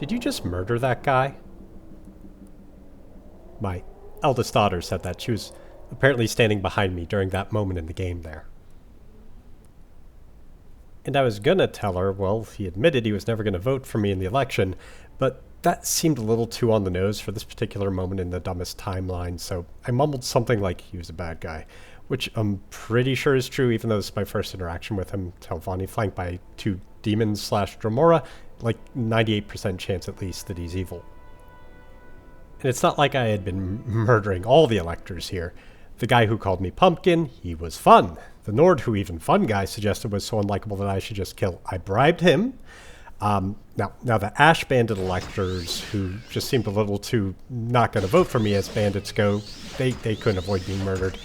Did you just murder that guy? My eldest daughter said that. She was apparently standing behind me during that moment in the game there. And I was gonna tell her, well, he admitted he was never gonna vote for me in the election, but that seemed a little too on the nose for this particular moment in the dumbest timeline, so I mumbled something like he was a bad guy, which I'm pretty sure is true, even though this is my first interaction with him. Telvanni, flanked by two demons slash Dromora, like 98% chance at least that he's evil. And it's not like I had been murdering all the electors here. The guy who called me Pumpkin, he was fun. The Nord, who even Fun Guy suggested was so unlikable that I should just kill, I bribed him. Now the Ash Bandit electors, who just seemed a little too not going to vote for me as bandits go, they couldn't avoid being murdered.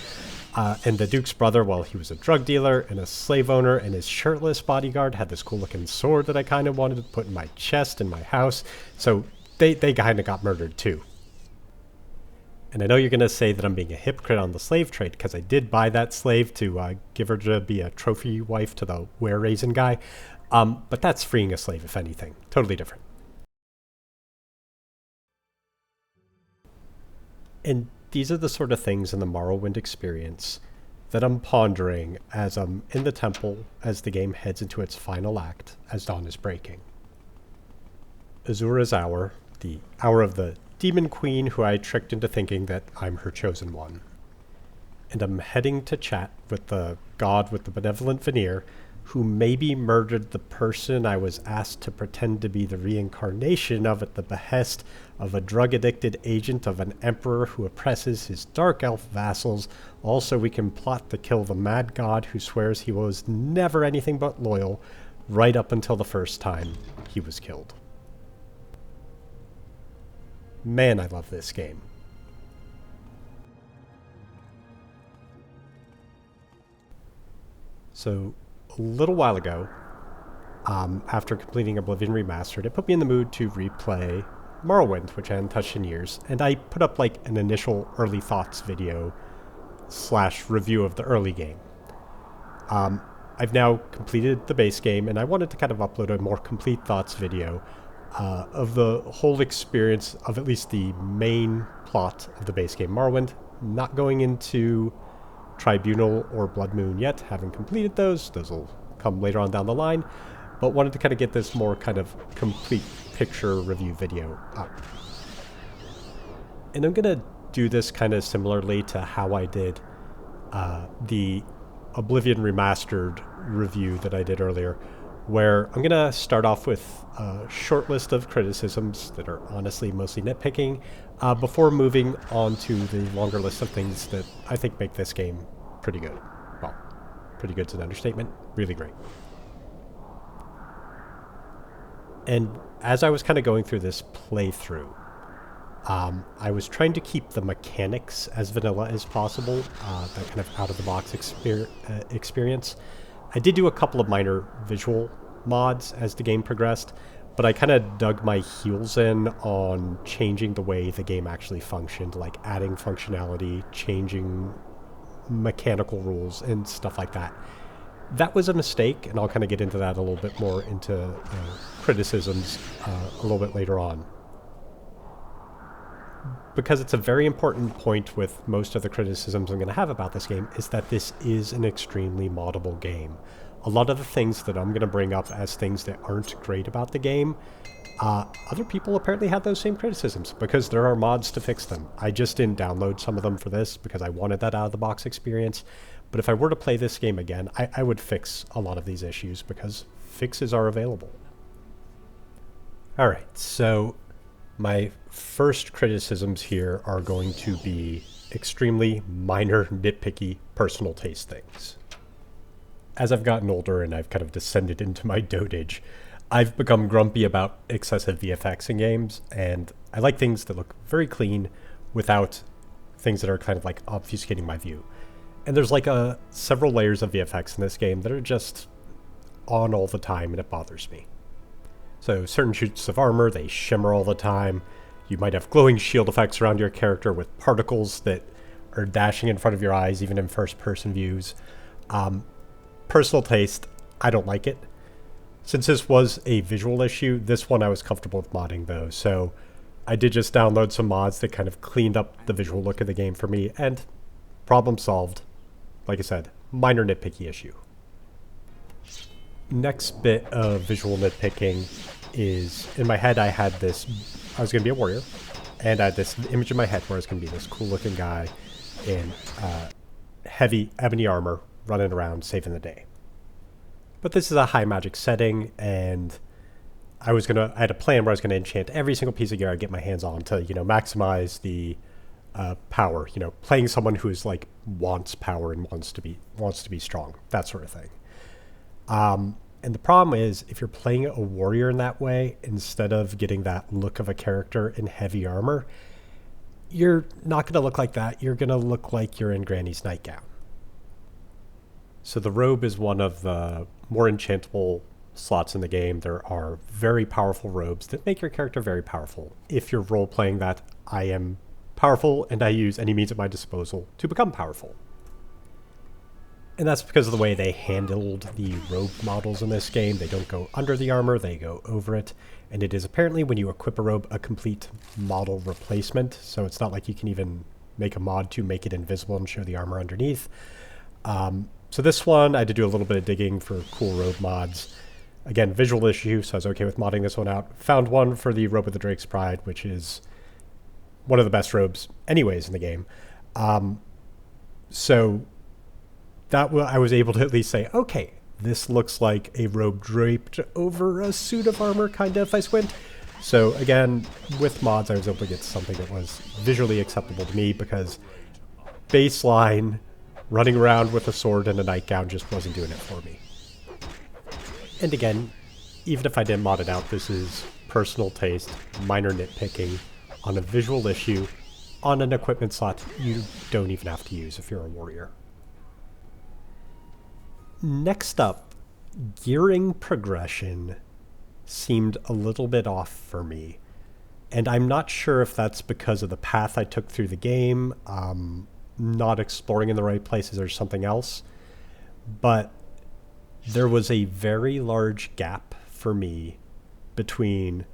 And the Duke's brother, well, he was a drug dealer and a slave owner, and his shirtless bodyguard had this cool-looking sword that I kind of wanted to put in my chest in my house, so they kind of got murdered too. And I know you're going to say that I'm being a hypocrite on the slave trade, because I did buy that slave to give her to be a trophy wife to the were-raisin guy. But that's freeing a slave, if anything. Totally different. And these are the sort of things in the Morrowind experience that I'm pondering as I'm in the temple as the game heads into its final act, as dawn is breaking. Azura's hour, the hour of the Demon Queen who I tricked into thinking that I'm her chosen one. And I'm heading to chat with the god with the benevolent veneer who maybe murdered the person I was asked to pretend to be the reincarnation of at the behest of a drug-addicted agent of an emperor who oppresses his dark elf vassals. Also, we can plot to kill the mad god who swears he was never anything but loyal, right up until the first time he was killed. Man, I love this game. So, a little while ago, after completing Oblivion Remastered, it put me in the mood to replay Morrowind, which I hadn't touched in years, and I put up like an initial early thoughts video / review of the early game. I've now completed the base game, and I wanted to kind of upload a more complete thoughts video of the whole experience of at least the main plot of the base game Morrowind. Not going into Tribunal or Blood Moon yet, haven't completed those will come later on down the line, but wanted to kind of get this more kind of complete picture review video up. And I'm going to do this kind of similarly to how I did the Oblivion Remastered review that I did earlier, where I'm going to start off with a short list of criticisms that are honestly mostly nitpicking, before moving on to the longer list of things that I think make this game pretty good. Well, pretty good's an understatement. Really great. And as I was kind of going through this playthrough, I was trying to keep the mechanics as vanilla as possible, that kind of out-of-the-box experience. I did do a couple of minor visual mods as the game progressed, but I kind of dug my heels in on changing the way the game actually functioned, like adding functionality, changing mechanical rules, and stuff like that. That was a mistake, and I'll kind of get into that a little bit more into criticisms a little bit later on. Because it's a very important point with most of the criticisms I'm going to have about this game, is that this is an extremely moddable game. A lot of the things that I'm going to bring up as things that aren't great about the game, other people apparently had those same criticisms, because there are mods to fix them. I just didn't download some of them for this, because I wanted that out-of-the-box experience. But if I were to play this game again, I would fix a lot of these issues, because fixes are available. Alright, so my first criticisms here are going to be extremely minor, nitpicky, personal taste things. As I've gotten older and I've kind of descended into my dotage, I've become grumpy about excessive VFX in games, and I like things that look very clean without things that are kind of like obfuscating my view. And there's like several layers of VFX in this game that are just on all the time, and it bothers me. So certain suits of armor, they shimmer all the time. You might have glowing shield effects around your character with particles that are dashing in front of your eyes, even in first-person views. Personal taste, I don't like it. Since this was a visual issue, this one I was comfortable with modding though, so I did just download some mods that kind of cleaned up the visual look of the game for me, and problem solved. Like I said, minor nitpicky issue. Next bit of visual nitpicking is, in my head I had this, I was going to be a warrior, and I had this image in my head where I was going to be this cool looking guy in heavy ebony armor running around saving the day. But this is a high magic setting, and I had a plan where I was going to enchant every single piece of gear I get my hands on to, maximize the power. Playing someone who is like wants power and wants to be strong, that sort of thing. And the problem is, if you're playing a warrior in that way, instead of getting that look of a character in heavy armor, you're not going to look like that. You're going to look like you're in Granny's nightgown. So the robe is one of the more enchantable slots in the game. There are very powerful robes that make your character very powerful. If you're role-playing that I am powerful and I use any means at my disposal to become powerful. And that's because of the way they handled the robe models in this game. They don't go under the armor, they go over it. And it is apparently, when you equip a robe, a complete model replacement. So it's not like you can even make a mod to make it invisible and show the armor underneath. So this one, I had to do a little bit of digging for cool robe mods. Again, visual issue, so I was okay with modding this one out. Found one for the Robe of the Drake's Pride, which is one of the best robes anyways in the game. So that I was able to at least say, okay, this looks like a robe draped over a suit of armor, kind of, if I squint. So again, with mods, I was able to get something that was visually acceptable to me, because baseline, running around with a sword and a nightgown just wasn't doing it for me. And again, even if I didn't mod it out, this is personal taste, minor nitpicking on a visual issue, on an equipment slot you don't even have to use if you're a warrior. Next up, gearing progression seemed a little bit off for me. And I'm not sure if that's because of the path I took through the game, not exploring in the right places, or something else. But there was a very large gap for me between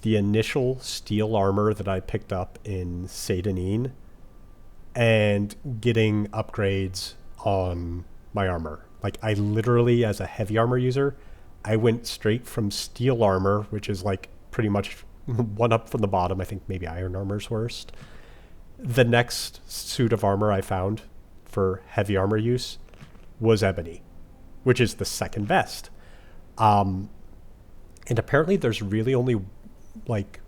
the initial steel armor that I picked up in Satanine and getting upgrades on my armor. Like, I literally, as a heavy armor user, I went straight from steel armor, which is like pretty much one up from the bottom. I think maybe iron armor's worst. The next suit of armor I found for heavy armor use was ebony, which is the second best. And apparently there's really only like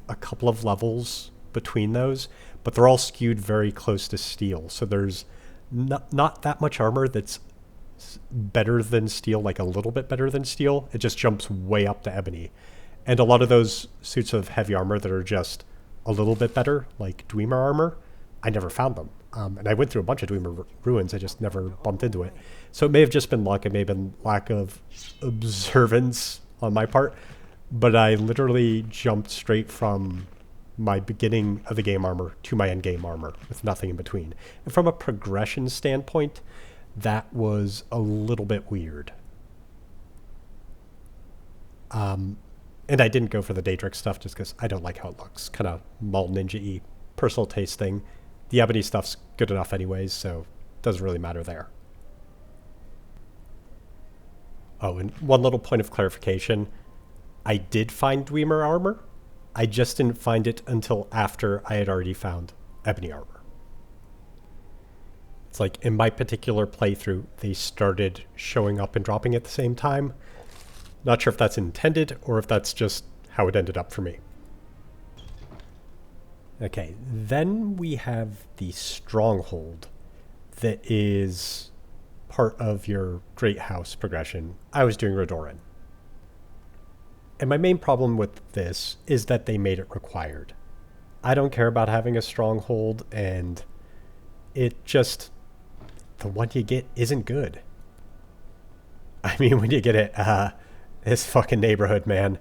a couple of levels between those, but they're all skewed very close to steel. So there's not that much armor that's better than steel, like a little bit better than steel. It just jumps way up to ebony. And a lot of those suits of heavy armor that are just a little bit better, like Dwemer armor, I never found them. And I went through a bunch of Dwemer ruins, I just never bumped into it. So it may have just been luck, it may have been lack of observance on my part, but I literally jumped straight from my beginning of the game armor to my end game armor with nothing in between. And from a progression standpoint, that was a little bit weird. And I didn't go for the Daedric stuff just because I don't like how it looks. Kind of mall ninja-y, personal taste thing. The ebony stuff's good enough anyways, so it doesn't really matter there. Oh, and one little point of clarification. I did find Dwemer armor. I just didn't find it until after I had already found ebony armor. It's like, in my particular playthrough, they started showing up and dropping at the same time. Not sure if that's intended or if that's just how it ended up for me. Okay, then we have the stronghold that is part of your Great House progression. I was doing Redoran. And my main problem with this is that they made it required. I don't care about having a stronghold, and it just, the one you get isn't good. I mean, when you get it, this fucking neighborhood, man.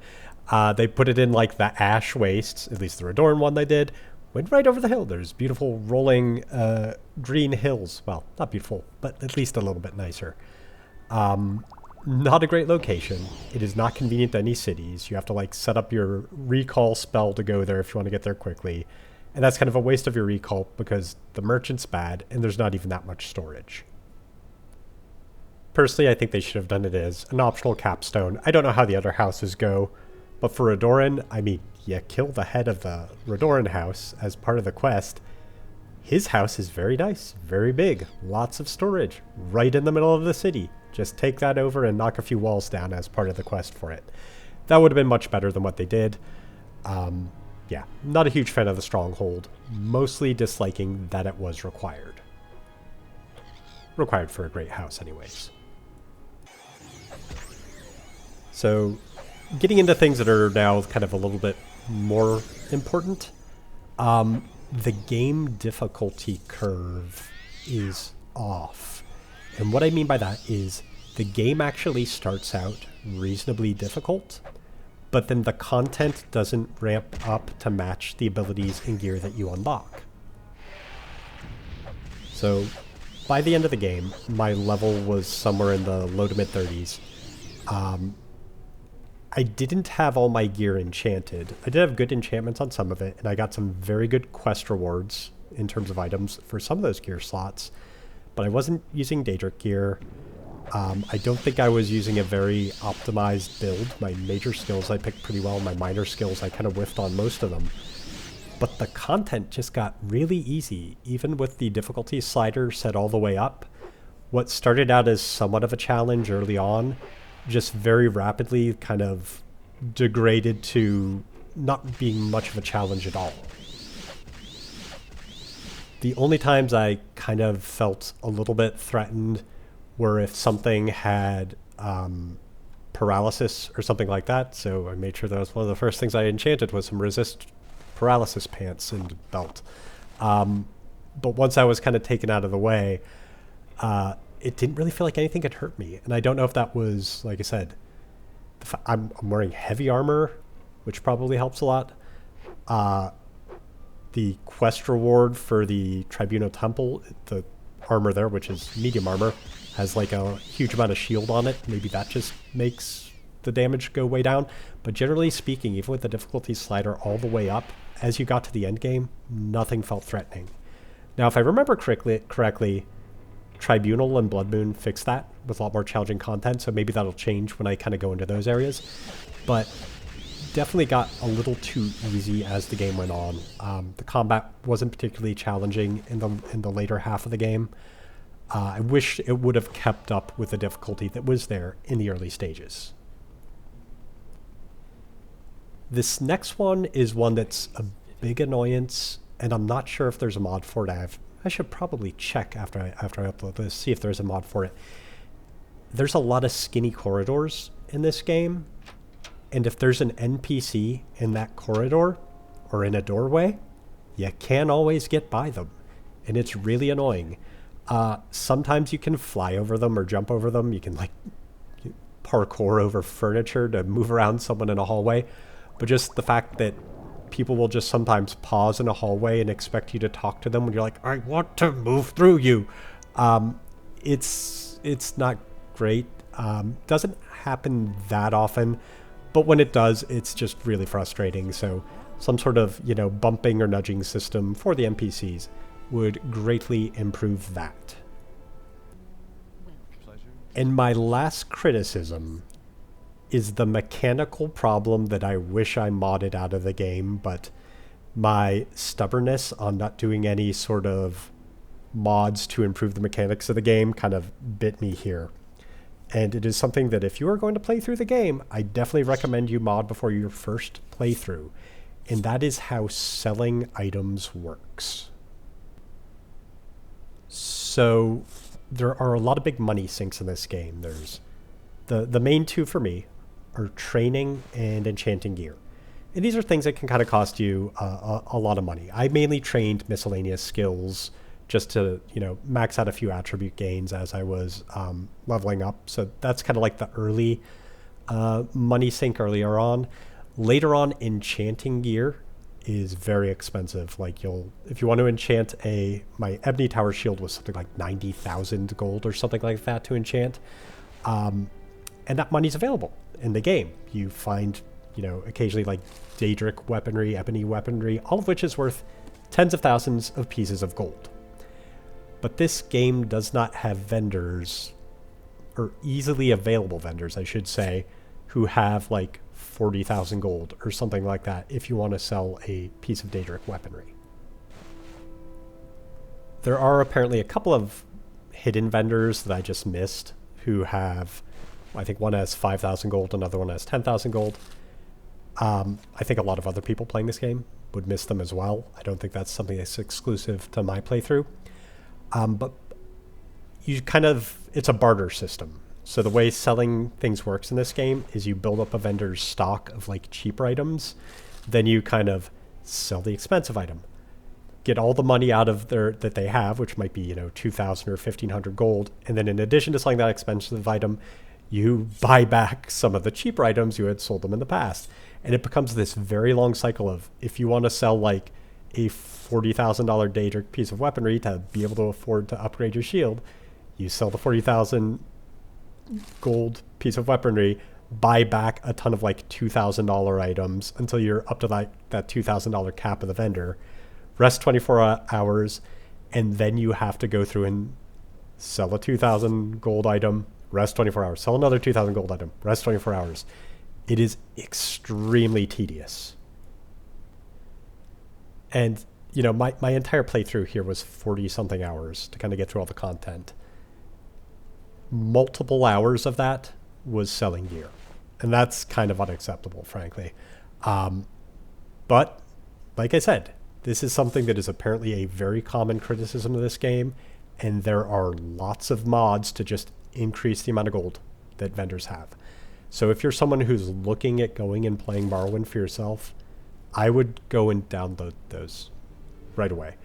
They put it in like the ash wastes, at least the Redoran one they did. Went right over the hill. There's beautiful rolling green hills. Well, not beautiful, but at least a little bit nicer. Not a great location. It is not convenient to any cities. You have to like set up your recall spell to go there if you want to get there quickly. And that's kind of a waste of your recall because the merchant's bad and there's not even that much storage. Personally, I think they should have done it as an optional capstone. I don't know how the other houses go, but for Redoran, I mean, you kill the head of the Redoran house as part of the quest. His house is very nice, very big, lots of storage, right in the middle of the city. Just take that over and knock a few walls down as part of the quest for it. That would have been much better than what they did. Yeah, not a huge fan of the stronghold, mostly disliking that it was required. Required for a great house anyways. So, getting into things that are now kind of a little bit more important, the game difficulty curve is off. And what I mean by that is the game actually starts out reasonably difficult, but then the content doesn't ramp up to match the abilities and gear that you unlock. So by the end of the game, my level was somewhere in the low to mid 30s. I didn't have all my gear enchanted. I did have good enchantments on some of it, and I got some very good quest rewards in terms of items for some of those gear slots, but I wasn't using Daedric gear. I don't think I was using a very optimized build. My major skills I picked pretty well. My minor skills I kind of whiffed on most of them. But the content just got really easy, even with the difficulty slider set all the way up. What started out as somewhat of a challenge early on just very rapidly kind of degraded to not being much of a challenge at all. The only times I kind of felt a little bit threatened were if something had paralysis or something like that. So I made sure that was one of the first things I enchanted was some resist paralysis pants and belt. But once I was kind of taken out of the way, it didn't really feel like anything could hurt me. And I don't know if that was, like I said, I'm wearing heavy armor, which probably helps a lot. The quest reward for the Tribunal Temple, the armor there, which is medium armor, has like a huge amount of shield on it. Maybe that just makes the damage go way down. But generally speaking, even with the difficulty slider all the way up, as you got to the end game, nothing felt threatening. Now, if I remember correctly, Tribunal and Blood Moon fixed that with a lot more challenging content, so maybe that'll change when I kind of go into those areas. But definitely got a little too easy as the game went on. The combat wasn't particularly challenging in the later half of the game. I wish it would have kept up with the difficulty that was there in the early stages. This next one is one that's a big annoyance, and I'm not sure if there's a mod for it. I should probably check after I upload this, see if there's a mod for it. There's a lot of skinny corridors in this game, and if there's an NPC in that corridor or in a doorway, you can't always get by them, and it's really annoying. Sometimes you can fly over them or jump over them. You can like parkour over furniture to move around someone in a hallway, but just the fact that people will just sometimes pause in a hallway and expect you to talk to them when you're like, I want to move through you. It's not great. Doesn't happen that often, but when it does, it's just really frustrating. So some sort of, bumping or nudging system for the NPCs would greatly improve that. And my last criticism is the mechanical problem that I wish I modded out of the game, but my stubbornness on not doing any sort of mods to improve the mechanics of the game kind of bit me here. And it is something that if you are going to play through the game, I definitely recommend you mod before your first playthrough. And that is how selling items works. So there are a lot of big money sinks in this game. There's the main two for me are training and enchanting gear. And these are things that can kind of cost you a lot of money. I mainly trained miscellaneous skills just to, max out a few attribute gains as I was leveling up. So that's kind of like the early money sink earlier on. Later on, enchanting gear is very expensive. Like if you want to enchant my Ebony Tower shield was something like 90,000 gold or something like that to enchant. And that money's available in the game. You find, occasionally like Daedric weaponry, ebony weaponry, all of which is worth tens of thousands of pieces of gold. But this game does not have vendors, or easily available vendors, I should say, who have like 40,000 gold or something like that if you want to sell a piece of Daedric weaponry. There are apparently a couple of hidden vendors that I just missed who have, I think one has 5,000 gold, another one has 10,000 gold. I think a lot of other people playing this game would miss them as well. I don't think that's something that's exclusive to my playthrough. But you it's a barter system. So the way selling things works in this game is you build up a vendor's stock of like cheaper items, then you kind of sell the expensive item, get all the money out of that they have, which might be 2,000 or 1,500 gold, and then in addition to selling that expensive item, you buy back some of the cheaper items you had sold them in the past. And it becomes this very long cycle of, if you want to sell like a $40,000 Daedric piece of weaponry to be able to afford to upgrade your shield, you sell the 40,000 gold piece of weaponry, buy back a ton of like $2,000 items until you're up to that $2,000 cap of the vendor, rest 24 hours, and then you have to go through and sell a 2,000 gold item, rest 24 hours, sell another 2,000 gold item, rest 24 hours. It is extremely tedious. And, my entire playthrough here was 40-something hours to kind of get through all the content. Multiple hours of that was selling gear. And that's kind of unacceptable, frankly. But, like I said, this is something that is apparently a very common criticism of this game, and there are lots of mods to just increase the amount of gold that vendors have. So if you're someone who's looking at going and playing Morrowind for yourself, I would go and download those right away.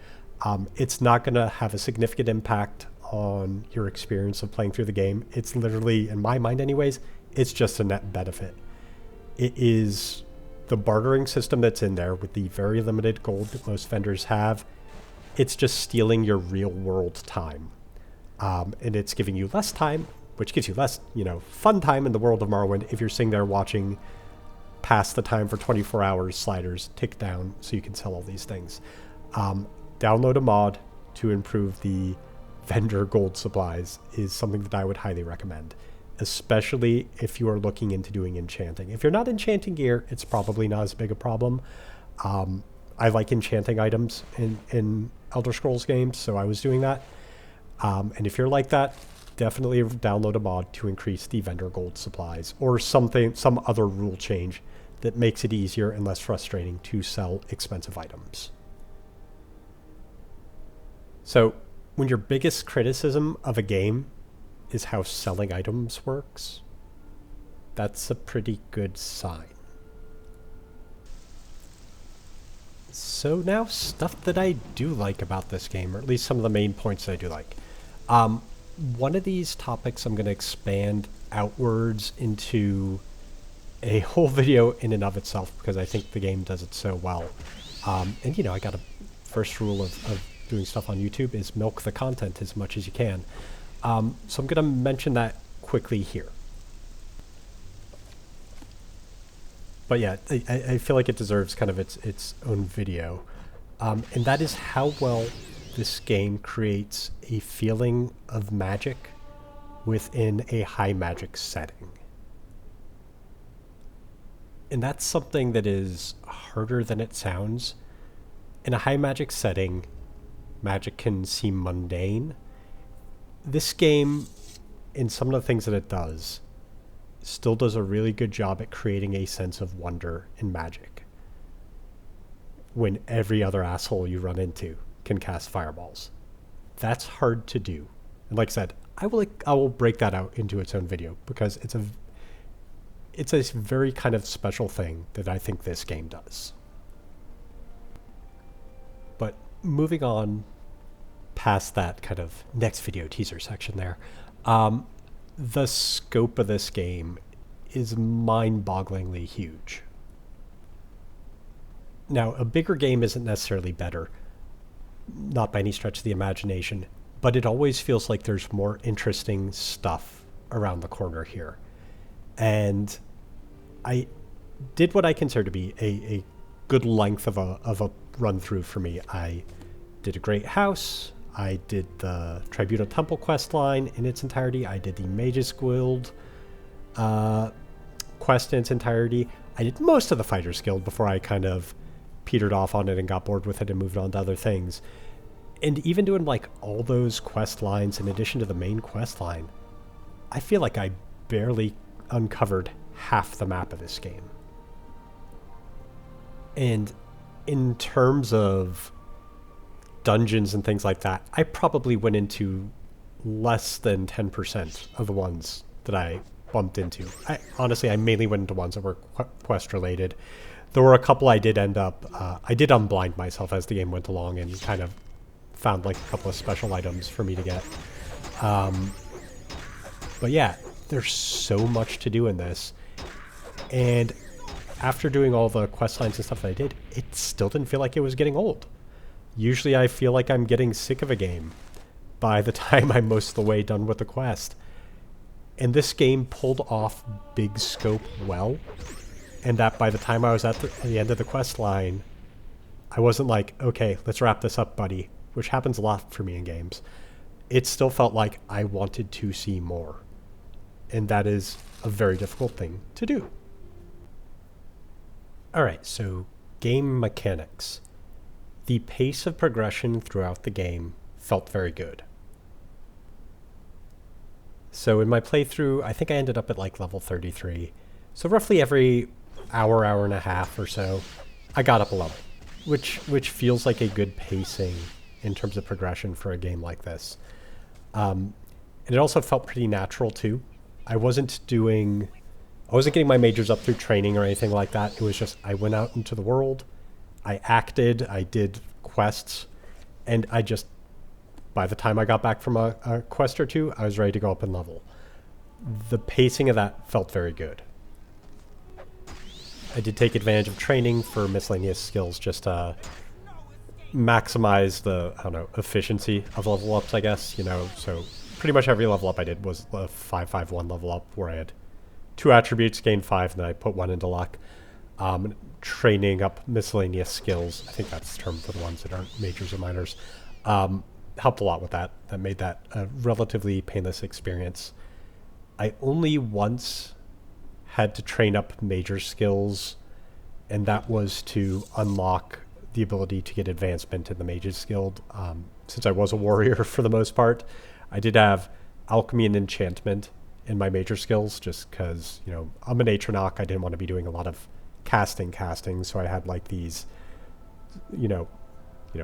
It's not going to have a significant impact on your experience of playing through the game. It's literally, in my mind anyways, it's just a net benefit. It is the bartering system that's in there with the very limited gold that most vendors have. It's just stealing your real world time. And it's giving you less time, which gives you less, fun time in the world of Morrowind if you're sitting there watching past the time for 24 hours sliders tick down so you can sell all these things. Download a mod to improve the vendor gold supplies is something that I would highly recommend, especially if you are looking into doing enchanting. If you're not enchanting gear, it's probably not as big a problem. I like enchanting items in Elder Scrolls games, so I was doing that. And if you're like that, definitely download a mod to increase the vendor gold supplies, or some other rule change that makes it easier and less frustrating to sell expensive items. So when your biggest criticism of a game is how selling items works, that's a pretty good sign. So now, stuff that I do like about this game, or at least some of the main points that I do like. One of these topics I'm going to expand outwards into a whole video in and of itself, because I think the game does it so well. And I got a first rule of doing stuff on YouTube is milk the content as much as you can. So I'm going to mention that quickly here. But yeah, I feel like it deserves kind of its own video. And that is how well this game creates a feeling of magic within a high magic setting. And that's something that is harder than it sounds. In a high magic setting, magic can seem mundane. This game, in some of the things that it does, still does a really good job at creating a sense of wonder in magic, when every other asshole you run into can cast fireballs. That's hard to do. And like I said, I will break that out into its own video, because it's a very kind of special thing that I think this game does. But moving on past that kind of next video teaser section there, the scope of this game is mind-bogglingly huge. Now, a bigger game isn't necessarily better, not by any stretch of the imagination, but it always feels like there's more interesting stuff around the corner here. And I did what I consider to be a good length of a run through for me. I did a great house. I did the Tribunal Temple quest line in its entirety. I did the Mage's Guild quest in its entirety. I did most of the Fighters Guild before I kind of petered off on it and got bored with it and moved on to other things. And even doing like all those quest lines in addition to the main quest line, I feel like I barely uncovered half the map of this game. And in terms of dungeons and things like that, I probably went into less than 10% of the ones that I bumped into. Honestly, I mainly went into ones that were quest related. There were a couple I did end up, I did unblind myself as the game went along and kind of found like a couple of special items for me to get. But yeah, there's so much to do in this. And after doing all the quest lines and stuff that I did, it still didn't feel like it was getting old. Usually I feel like I'm getting sick of a game by the time I'm most of the way done with the quest. And this game pulled off big scope well. And that by the time I was at the end of the quest line, I wasn't like, okay, let's wrap this up, buddy, which happens a lot for me in games. It still felt like I wanted to see more. And that is a very difficult thing to do. All right, so game mechanics. The pace of progression throughout the game felt very good. So in my playthrough, I think I ended up at like level 33. So roughly every hour, hour and a half or so, I got up a level, which feels like a good pacing in terms of progression for a game like this. And it also felt pretty natural too. I wasn't getting my majors up through training or anything like that. It was just, I went out into the world, I acted, I did quests, and by the time I got back from a quest or two, I was ready to go up in level. The pacing of that felt very good. I did take advantage of training for miscellaneous skills just to maximize the, efficiency of level ups, I guess, so pretty much every level up I did was a 5-5-1 level up where I had 2 attributes, gained 5, and then I put 1 into luck. Training up miscellaneous skills, I think that's the term for the ones that aren't majors or minors, helped a lot with that. That made that a relatively painless experience. I only once had to train up major skills, and that was to unlock the ability to get advancement in the Mage's Guild. Since I was a warrior for the most part, I did have alchemy and enchantment in my major skills, just because, I'm an Atronach. I didn't want to be doing a lot of casting, so I had like these,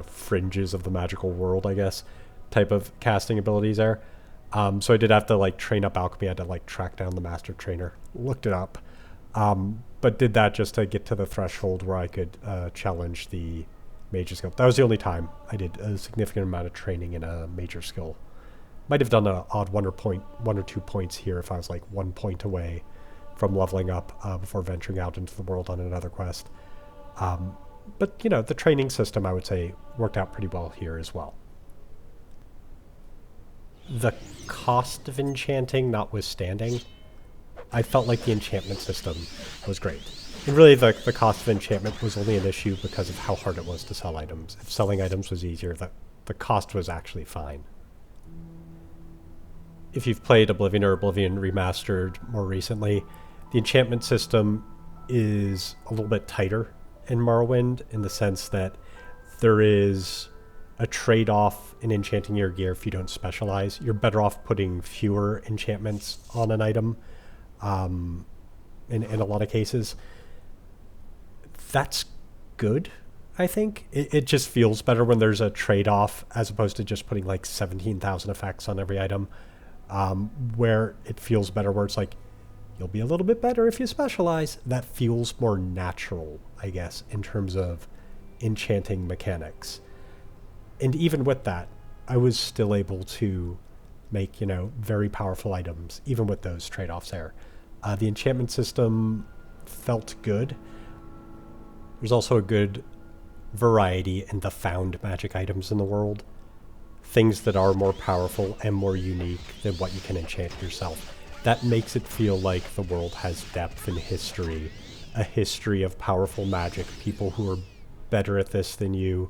fringes of the magical world, I guess, type of casting abilities there. So I did have to like train up alchemy. I had to like track down the master trainer, looked it up, but did that just to get to the threshold where I could challenge the major skill. That was the only time I did a significant amount of training in a major skill. Might have done an odd 1 or 2 points here if I was like 1 point away from leveling up before venturing out into the world on another quest. But, the training system, I would say, worked out pretty well here as well. The cost of enchanting notwithstanding, I felt like the enchantment system was great. And really, the cost of enchantment was only an issue because of how hard it was to sell items. If selling items was easier, the cost was actually fine. If you've played Oblivion or Oblivion Remastered more recently, the enchantment system is a little bit tighter in Morrowind in the sense that there is a trade-off in enchanting your gear if you don't specialize. You're better off putting fewer enchantments on an item in a lot of cases. That's good, I think. It just feels better when there's a trade-off as opposed to just putting like 17,000 effects on every item. Where it feels better, where it's like, you'll be a little bit better if you specialize. That feels more natural, I guess, in terms of enchanting mechanics. And even with that, I was still able to make, very powerful items, even with those trade-offs there. The enchantment system felt good. There's also a good variety in the found magic items in the world. Things that are more powerful and more unique than what you can enchant yourself. that makes it feel like the world has depth and history, a history of powerful magic, people who are better at this than you.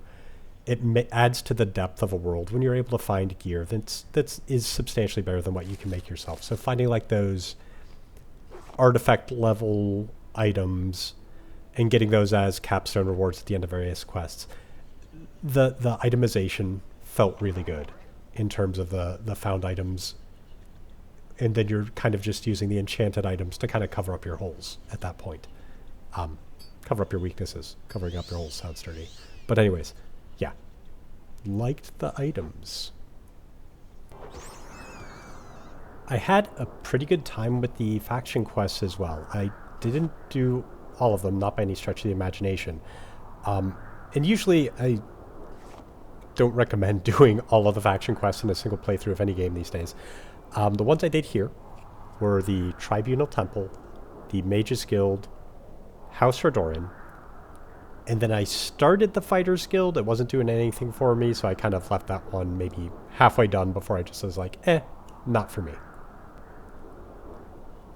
It adds to the depth of a world when you're able to find gear that is substantially better than what you can make yourself. So finding like those artifact level items and getting those as capstone rewards at the end of various quests, the itemization felt really good in terms of the found items. And then you're kind of just using the enchanted items to kind of cover up your holes at that point. Cover up your weaknesses. Covering up your holes sounds dirty. But anyways, yeah. Liked the items. I had a pretty good time with the faction quests as well. I didn't do all of them, not by any stretch of the imagination. And usually I don't recommend doing all of the faction quests in a single playthrough of any game these days. The ones I did here were the Tribunal Temple, the Mage's Guild, House Redoran, and then I started the Fighters Guild. It wasn't doing anything for me, so I kind of left that one maybe halfway done before I just was like, not for me.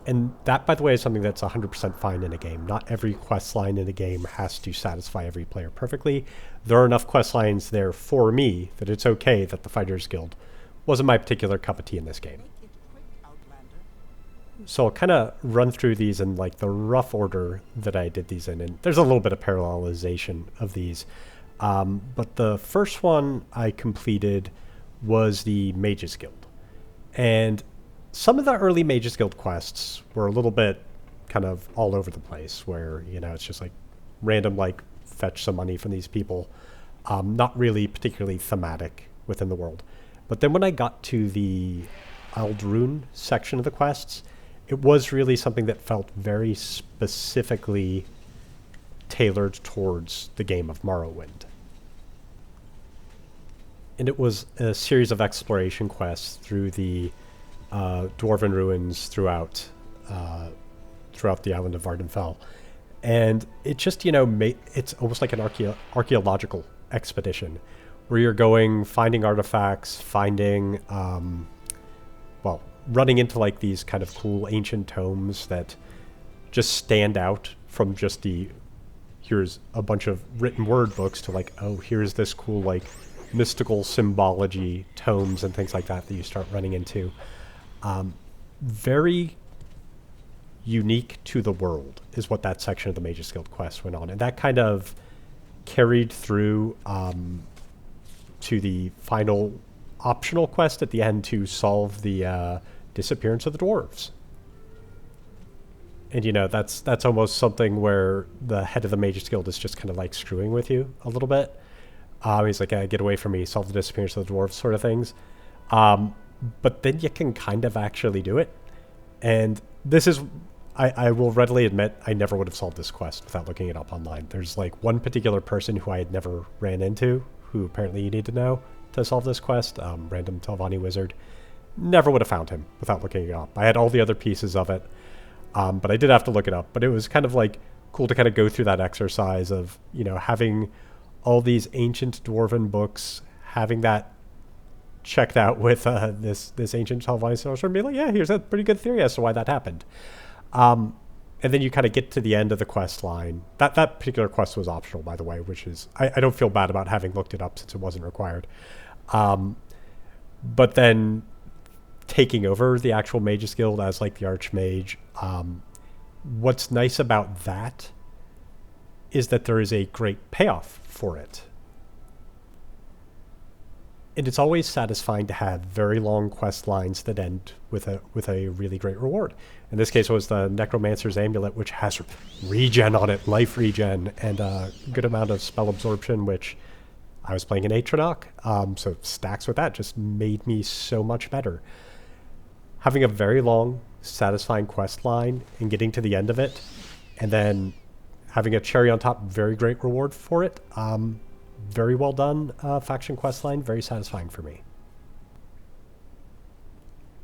And that, by the way, is something that's 100% fine in a game. Not every quest line in a game has to satisfy every player perfectly. There are enough quest lines there for me that it's okay that the Fighters Guild wasn't my particular cup of tea in this game. So I'll kind of run through these in like the rough order that I did these in, and there's a little bit of parallelization of these. But the first one I completed was the Mage's Guild. And some of the early Mage's Guild quests were a little bit kind of all over the place, where, you know, it's just like random, like, fetch some money from these people. Not really particularly thematic within the world. But then when I got to the Aldrune section of the quests, it was really something that felt very specifically tailored towards the game of Morrowind. And it was a series of exploration quests through the dwarven ruins throughout the island of Vardenfell. And it just, you know, it's almost like an archaeological expedition where you're going, finding artifacts, finding, running into like these kind of cool ancient tomes that just stand out from just here's a bunch of written word books to like, oh, here's this cool like mystical symbology tomes and things like that you start running into. Very unique to the world is what that section of the Mage's Guild quest went on. And that kind of carried through to the final optional quest at the end to solve the disappearance of the dwarves. And, you know, that's almost something where the head of the Mage's Guild is just kind of like screwing with you a little bit. He's like, get away from me, solve the disappearance of the dwarves sort of things. But then you can kind of actually do it. And this is, I will readily admit, I never would have solved this quest without looking it up online. There's like one particular person who I had never ran into, who apparently you need to know to solve this quest, random Telvanni wizard. Never would have found him without looking it up. I had all the other pieces of it, but I did have to look it up. But it was kind of like cool to kind of go through that exercise of, you know, having all these ancient dwarven books, having that checked out with this ancient Telvanni sorcerer and be like, yeah, here's a pretty good theory as to why that happened. And then you kind of get to the end of the quest line. That particular quest was optional, by the way, which is, I don't feel bad about having looked it up since it wasn't required. But then taking over the actual Mage's Guild as like the Archmage, what's nice about that is that there is a great payoff for it. And it's always satisfying to have very long quest lines that end with a really great reward. In this case, it was the Necromancer's Amulet, which has regen on it, life regen, and a good amount of spell absorption, which I was playing an Atronach, so stacks with that just made me so much better. Having a very long, satisfying quest line and getting to the end of it, and then having a cherry on top, very great reward for it. Very well done faction quest line, very satisfying for me.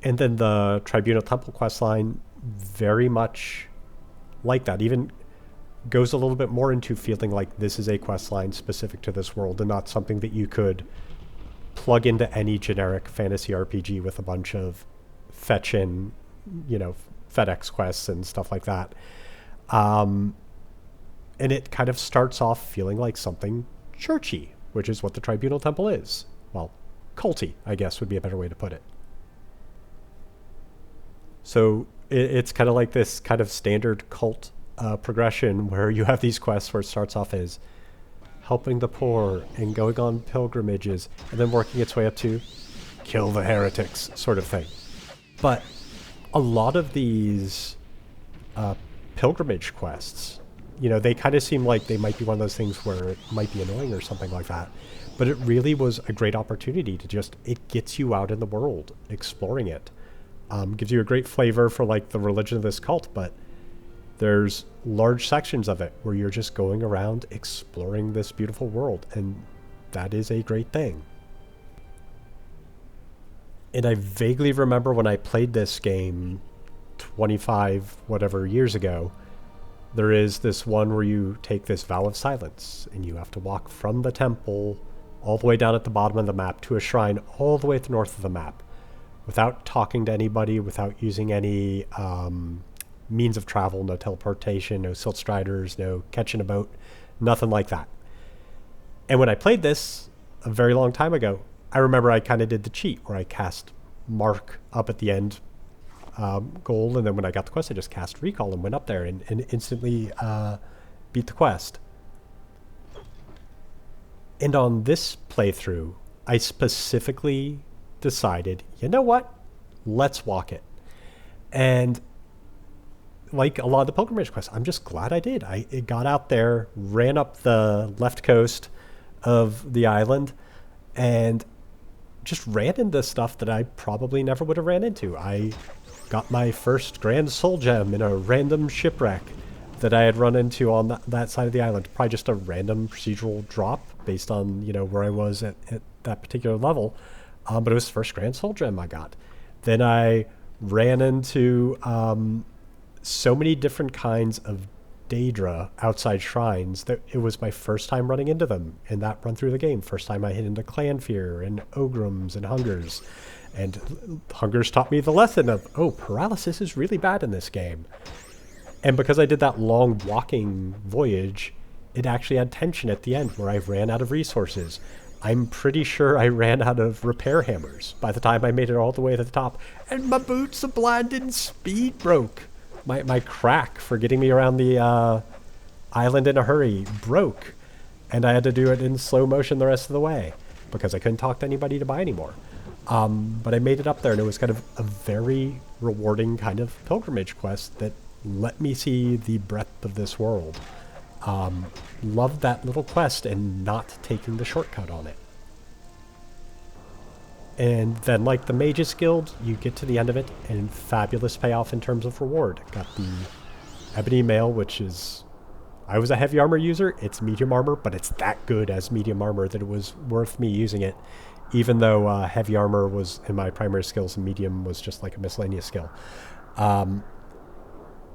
And then the Tribunal Temple quest line, very much like that. Even goes a little bit more into feeling like this is a quest line specific to this world and not something that you could plug into any generic fantasy RPG with a bunch of fetch in FedEx quests and stuff like that. And it kind of starts off feeling like something churchy, which is what the Tribunal Temple is. Well, culty, I guess would be a better way to put it. So it's kind of like this kind of standard cult progression where you have these quests where it starts off as helping the poor and going on pilgrimages and then working its way up to kill the heretics sort of thing. But a lot of these pilgrimage quests, they kind of seem like they might be one of those things where it might be annoying or something like that. But it really was a great opportunity to it gets you out in the world, exploring it. Gives you a great flavor for like the religion of this cult, but there's large sections of it where you're just going around exploring this beautiful world, and that is a great thing. And I vaguely remember when I played this game 25 whatever years ago, there is this one where you take this vow of silence and you have to walk from the temple all the way down at the bottom of the map to a shrine all the way at the north of the map without talking to anybody, without using any means of travel, no teleportation, no silt striders, no catching a boat, nothing like that. And when I played this a very long time ago, I remember I kind of did the cheat where I cast Mark up at the end goal, and then when I got the quest, I just cast Recall and went up there and instantly beat the quest. And on this playthrough, I specifically decided, you know what? Let's walk it. And like a lot of the pilgrimage quests, I'm just glad I did. I got out there, ran up the left coast of the island, and just ran into stuff that I probably never would have ran into. I got my first Grand Soul Gem in a random shipwreck that I had run into on that side of the island. Probably just a random procedural drop based on, where I was at that particular level. But it was the first Grand Soul Gem I got. Then I ran into so many different kinds of Daedra outside shrines that it was my first time running into them in that run through the game. First time I hit into Clanfear and Ogrims and Hungers. And Hungers taught me the lesson of, paralysis is really bad in this game. And because I did that long walking voyage, it actually had tension at the end where I ran out of resources. I'm pretty sure I ran out of repair hammers by the time I made it all the way to the top. And my boots of blinding speed broke. My crack for getting me around the island in a hurry broke. And I had to do it in slow motion the rest of the way because I couldn't talk to anybody to buy anymore. But I made it up there, and it was kind of a very rewarding kind of pilgrimage quest that let me see the breadth of this world. Loved that little quest and not taking the shortcut on it. And then, like the Mage's Guild, you get to the end of it, and fabulous payoff in terms of reward. Got the Ebony Mail, which is... I was a heavy armor user. It's medium armor, but it's that good as medium armor that it was worth me using it, even though heavy armor was in my primary skills and medium was just like a miscellaneous skill. And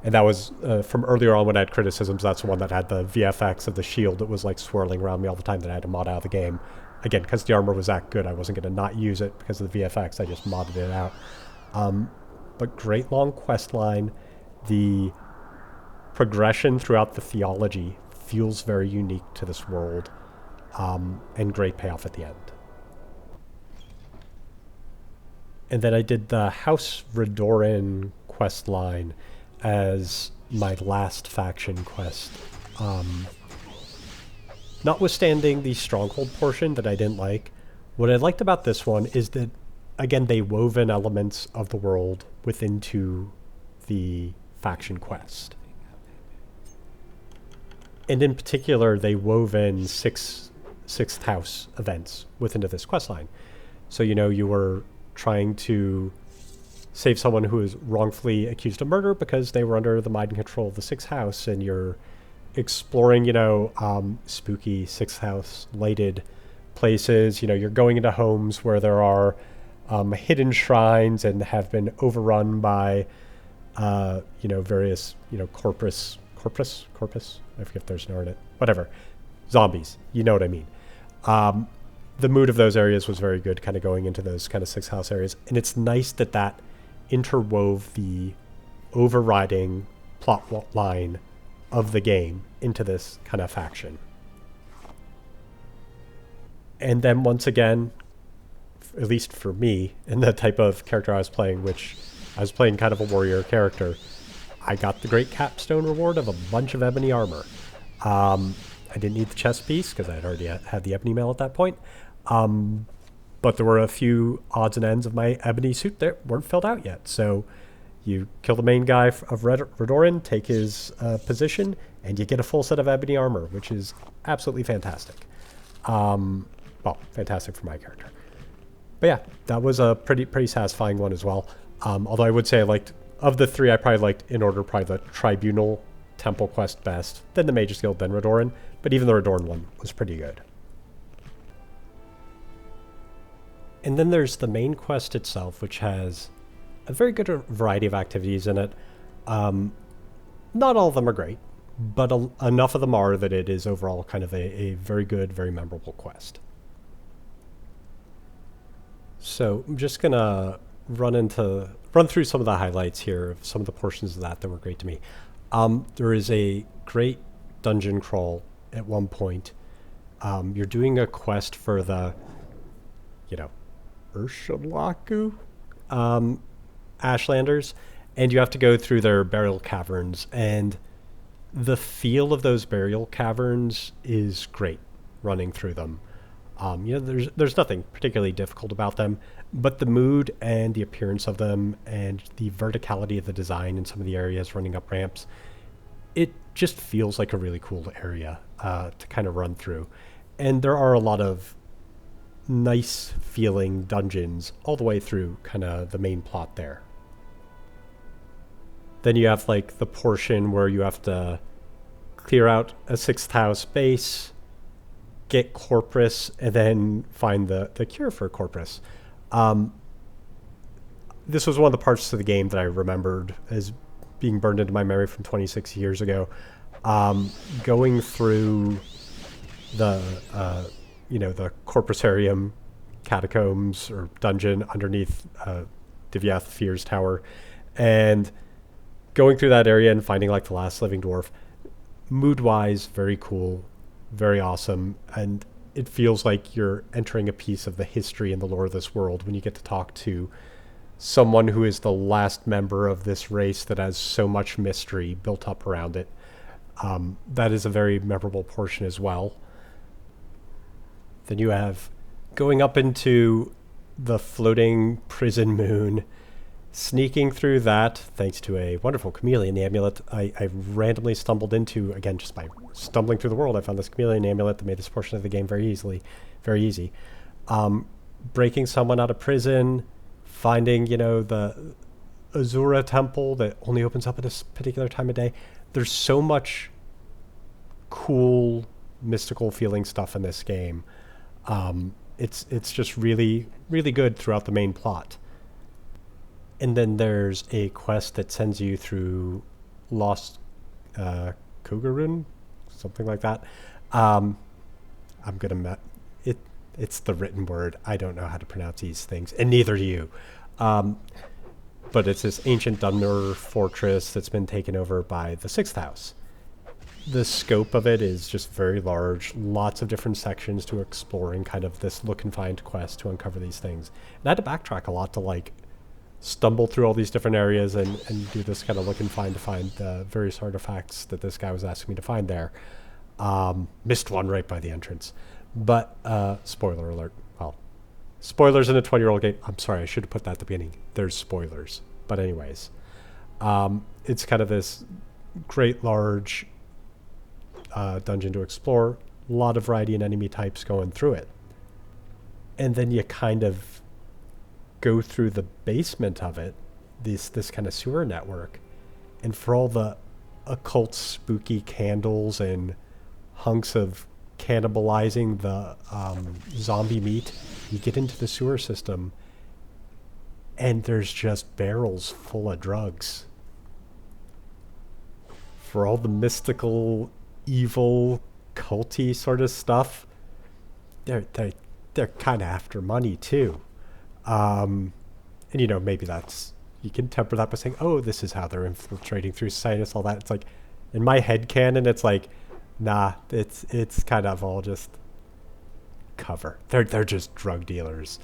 that was from earlier on when I had criticisms. That's the one that had the VFX of the shield that was like swirling around me all the time that I had to mod out of the game. Again, because the armor was that good, I wasn't going to not use it because of the VFX. I just modded it out. But great long quest line. The progression throughout the theology feels very unique to this world. And great payoff at the end. And then I did the House Redoran quest line as my last faction quest. Notwithstanding the Stronghold portion that I didn't like, what I liked about this one is that, again, they wove in elements of the world within the faction quest. And in particular, they wove in sixth house events within this quest line. So, you were trying to save someone who was wrongfully accused of murder because they were under the mind and control of the sixth house, and you're exploring, spooky sixth house lighted places. You're going into homes where there are hidden shrines and have been overrun by, various, corpus. I forget if there's an R in it. Whatever. Zombies. You know what I mean. The mood of those areas was very good, kind of going into those kind of sixth house areas. And it's nice that interwove the overriding plot line of the game into this kind of faction. And then once again, at least for me, in the type of character I was playing, which I was playing kind of a warrior character, I got the great capstone reward of a bunch of ebony armor. I didn't need the chest piece because I had already had the ebony mail at that point. But there were a few odds and ends of my ebony suit that weren't filled out yet. So you kill the main guy of Redoran, take his position, and you get a full set of ebony armor, which is absolutely fantastic. Well, fantastic for my character. But yeah, that was a pretty satisfying one as well. Although I would say I liked, of the three, I probably liked, in order, probably the Tribunal Temple quest best, then the Mage's Guild, then Redoran. But even the Redoran one was pretty good. And then there's the main quest itself, which has a very good variety of activities in it. Not all of them are great, but enough of them are that it is overall kind of a very good, very memorable quest. So I'm just gonna run through some of the highlights here of some of the portions of that were great to me. There is a great dungeon crawl at one point. You're doing a quest for the, Urshalaku Ashlanders, and you have to go through their burial caverns, and the feel of those burial caverns is great running through them. There's nothing particularly difficult about them, but the mood and the appearance of them and the verticality of the design in some of the areas running up ramps, it just feels like a really cool area to kind of run through. And there are a lot of nice feeling dungeons all the way through kind of the main plot there. Then you have like the portion where you have to clear out a 6th house base, get Corpus, and then find the cure for Corpus. This was one of the parts of the game that I remembered as being burned into my memory from 26 years ago. Going through the Corpusarium catacombs or dungeon underneath Divyath Fear's tower, and going through that area and finding like the last living dwarf. Mood-wise, very cool, very awesome, and it feels like you're entering a piece of the history and the lore of this world when you get to talk to someone who is the last member of this race that has so much mystery built up around it. That is a very memorable portion as well. Then you have going up into the floating prison moon, sneaking through that, thanks to a wonderful chameleon amulet I randomly stumbled into, again, just by stumbling through the world. I found this chameleon amulet that made this portion of the game very easy. Breaking someone out of prison, finding, the Azura temple that only opens up at a particular time of day. There's so much cool, mystical feeling stuff in this game. It's just really, really good throughout the main plot. And then there's a quest that sends you through Lost Kogarun, something like that. It's the written word. I don't know how to pronounce these things, and neither do you. But it's this ancient Dunmer fortress that's been taken over by the 6th house. The scope of it is just very large, lots of different sections to explore in kind of this look and find quest to uncover these things. And I had to backtrack a lot to stumble through all these different areas and do this kind of look and find to find the various artifacts that this guy was asking me to find there. Missed one right by the entrance. But spoiler alert. Well, spoilers in a 20-year-old game. I'm sorry, I should have put that at the beginning. There's spoilers. But anyways, it's kind of this great large dungeon to explore. A lot of variety in enemy types going through it. And then you kind of go through the basement of it, this kind of sewer network, and for all the occult spooky candles and hunks of cannibalizing the zombie meat, you get into the sewer system and there's just barrels full of drugs. For all the mystical, evil, culty sort of stuff, they're kind of after money too. And maybe that's, you can temper that by saying, oh, this is how they're infiltrating through society, all that. It's like, in my head canon, it's like, nah, it's kind of all just cover. They're just drug dealers.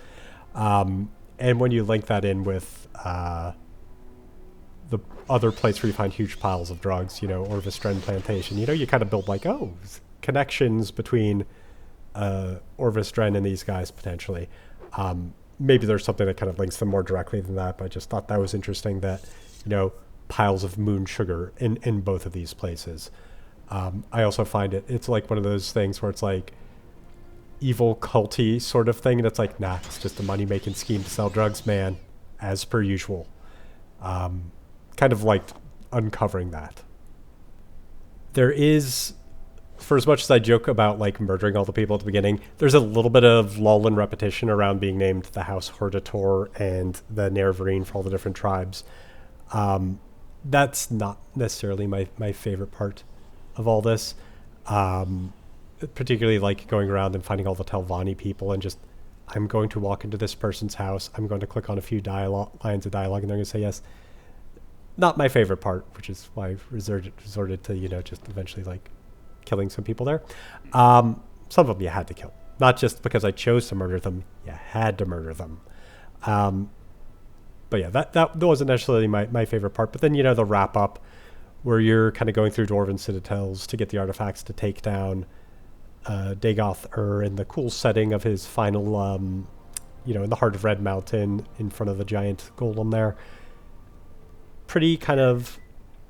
And when you link that in with the other place where you find huge piles of drugs, Orvistren Plantation, you kind of build like, oh, connections between Orvistren and these guys potentially. Maybe there's something that kind of links them more directly than that, but I just thought that was interesting that, piles of moon sugar in both of these places. I also find it's like one of those things where it's like evil culty sort of thing, and it's like, nah, it's just a money-making scheme to sell drugs, man, as per usual. Kind of liked uncovering that. There is, for as much as I joke about like murdering all the people at the beginning, there's a little bit of lull and repetition around being named the House Hordator and the Nerevarine for all the different tribes. That's not necessarily my favorite part of all this. Particularly like going around and finding all the Telvanni people and just, I'm going to walk into this person's house, I'm going to click on a few lines of dialogue, and they're going to say yes. Not my favorite part, which is why I've resorted to, just eventually like killing some people there. Some of them you had to kill. Not just because I chose to murder them, you had to murder them. But yeah, that wasn't necessarily my favorite part. But then, the wrap up where you're kind of going through Dwarven citadels to get the artifacts to take down Dagoth in the cool setting of his final, in the heart of Red Mountain in front of the giant golem there. Pretty kind of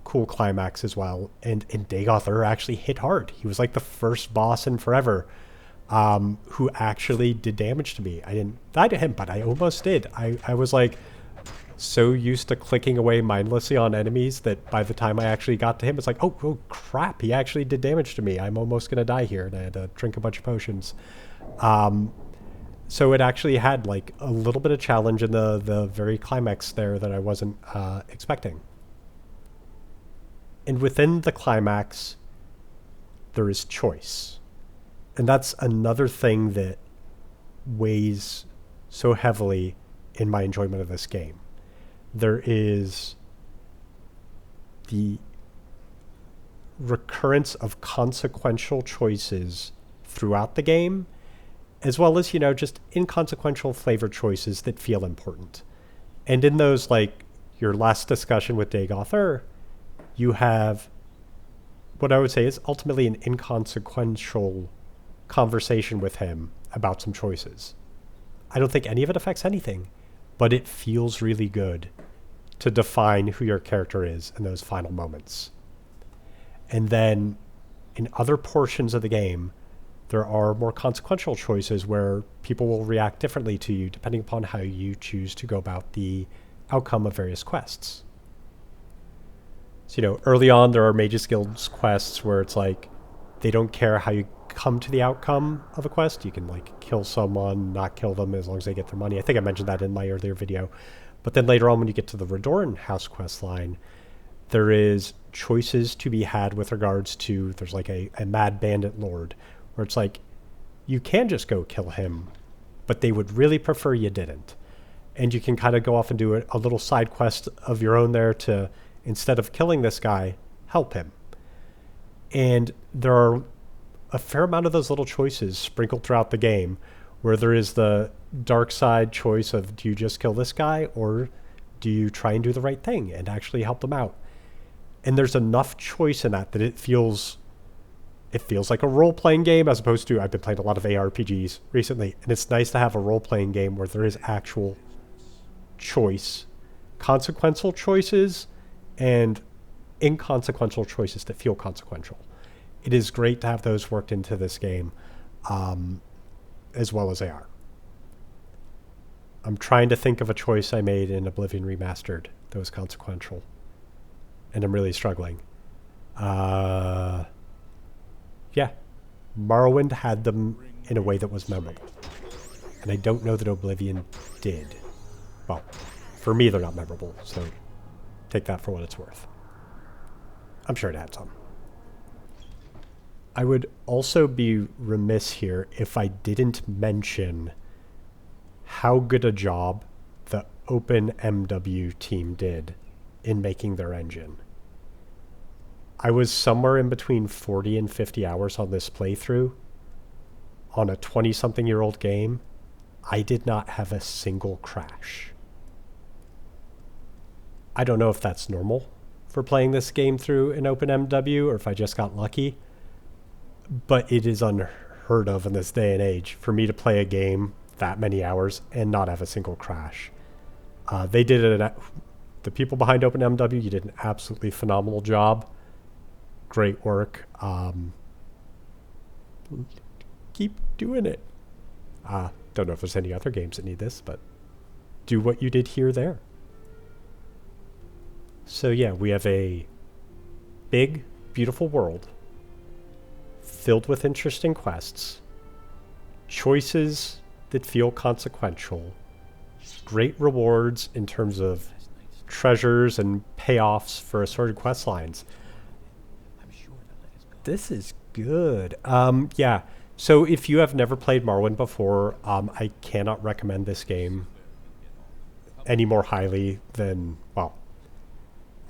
cool climax as well. And Dagoth actually hit hard. He was like the first boss in forever who actually did damage to me. I didn't die to him, but I almost did. I was like so used to clicking away mindlessly on enemies that by the time I actually got to him, it's like, oh crap, he actually did damage to me. I'm almost going to die here. And I had to drink a bunch of potions. So it actually had like a little bit of challenge in the very climax there that I wasn't expecting. And within the climax, there is choice. And that's another thing that weighs so heavily in my enjoyment of this game. There is the recurrence of consequential choices throughout the game, as well as, just inconsequential flavor choices that feel important. And in those, like, your last discussion with Dagoth, you have what I would say is ultimately an inconsequential conversation with him about some choices. I don't think any of it affects anything, but it feels really good to define who your character is in those final moments. And then in other portions of the game, there are more consequential choices where people will react differently to you depending upon how you choose to go about the outcome of various quests. So, early on, there are Mage's Guild's quests where it's like, they don't care how you come to the outcome of a quest. You can, like, kill someone, not kill them as long as they get their money. I think I mentioned that in my earlier video. But then later on, when you get to the Redoran house quest line, there is choices to be had with regards to, there's like a mad bandit lord, where it's like, you can just go kill him, but they would really prefer you didn't. And you can kind of go off and do a little side quest of your own there to, instead of killing this guy, help him. And there are a fair amount of those little choices sprinkled throughout the game where there is the dark side choice of, do you just kill this guy or do you try and do the right thing and actually help them out? And there's enough choice in that it feels like a role-playing game as opposed to, I've been playing a lot of ARPGs recently, and it's nice to have a role-playing game where there is actual choice, consequential choices, and inconsequential choices that feel consequential. It is great to have those worked into this game, as well as they are. I'm trying to think of a choice I made in Oblivion Remastered that was consequential, and I'm really struggling. Yeah, Morrowind had them in a way that was memorable, and I don't know that Oblivion did. Well, for me, they're not memorable, so take that for what it's worth. I'm sure it had some. I would also be remiss here if I didn't mention how good a job the OpenMW team did in making their engine. I was somewhere in between 40 and 50 hours on this playthrough. On a 20-something-year-old game, I did not have a single crash. I don't know if that's normal for playing this game through in OpenMW or if I just got lucky, but it is unheard of in this day and age for me to play a game that many hours and not have a single crash. They did it. The people behind OpenMW, you did an absolutely phenomenal job. Great work. Keep doing it. Don't know if there's any other games that need this, but do what you did here there. So yeah, we have a big, beautiful world filled with interesting quests, choices that feel consequential, great rewards in terms of treasures and payoffs for assorted quest lines. This is good. Yeah. So if you have never played Morrowind before, I cannot recommend this game any more highly than, well,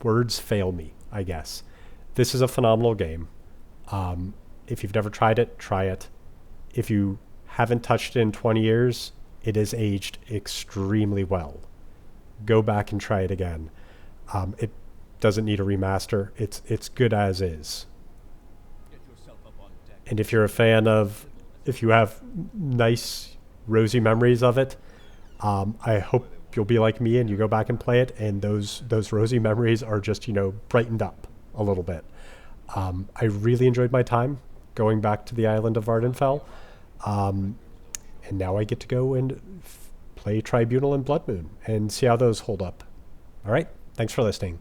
words fail me, I guess. This is a phenomenal game. If you've never tried it, try it. If you haven't touched it in 20 years, it has aged extremely well. Go back and try it again. It doesn't need a remaster. It's good as is. And if you're a fan of, if you have nice, rosy memories of it, I hope you'll be like me and you go back and play it, and those rosy memories are just, brightened up a little bit. I really enjoyed my time going back to the island of Vardenfell. And now I get to go and play Tribunal and Blood Moon and see how those hold up. All right, thanks for listening.